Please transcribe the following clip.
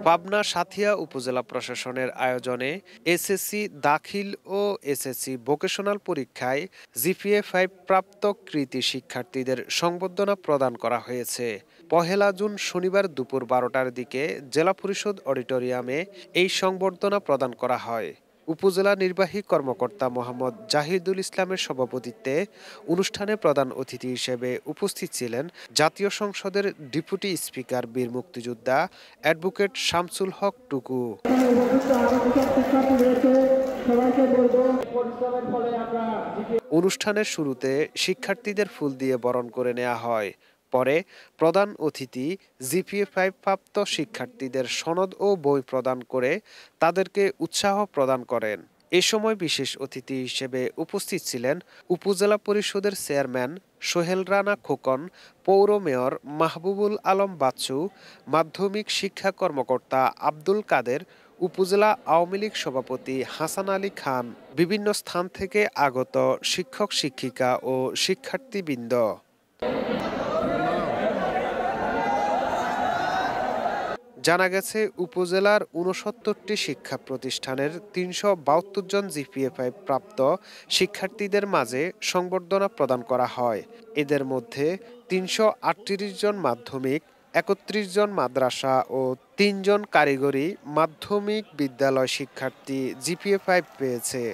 পাবনা সাঁথিয়া উপজেলা প্রশাসনের আয়োজনে এসএসসি দাখিল ও এসএসসি ভোকেশনাল পরীক্ষায় জিপিএ-5 প্রাপ্ত কৃতী শিক্ষার্থীদের সংবর্ধনা প্রদান করা হয়েছে। ১লা জুন শনিবার দুপুর ১২টার দিকে জেলা পরিষদ অডিটোরিয়ামে এই সংবর্ধনা প্রদান করা হয়। উপজেলা নির্বাহী কর্মকর্তা মোহাম্মদ জাহিদুল ইসলামের সভাপতিত্বে অনুষ্ঠানে প্রধান অতিথি হিসেবে উপস্থিত ছিলেন জাতীয় সংসদের ডেপুটি স্পিকার বীর মুক্তিযোদ্ধা অ্যাডভোকেট শামসুল হক টুকু। অনুষ্ঠানের শুরুতে শিক্ষার্থীদের ফুল দিয়ে বরণ করে নেওয়া হয়। পরে প্রধান অতিথি জিপিএ-5 প্রাপ্ত শিক্ষার্থীদের সনদ ও বই প্রদান করে তাদেরকে উৎসাহ প্রদান করেন। এ সময় বিশেষ অতিথি হিসেবে উপস্থিত ছিলেন উপজেলা পরিষদের চেয়ারম্যান সোহেল রানা খোকন, পৌর মেয়র মাহবুবুল আলম বাচ্চু, মাধ্যমিক শিক্ষা কর্মকর্তা আব্দুল কাদের, উপজেলা আওয়ামী লীগ সভাপতি হাসান আলী খান, বিভিন্ন স্থান থেকে আগত শিক্ষক শিক্ষিকা ও শিক্ষার্থীবৃন্দ। জানা গেছে, উপজেলার ৬৯টি শিক্ষা প্রতিষ্ঠানের ৩৭২ জন জিপিএ-5 প্রাপ্ত শিক্ষার্থীদের মাঝে সংবর্ধনা প্রদান করা হয়। এদের মধ্যে ৩৩৮ জন মাধ্যমিক, ৩১ জন মাদ্রাসা ও ৩ জন কারিগরি মাধ্যমিক বিদ্যালয় শিক্ষার্থী জিপিএ-5 পেয়েছে।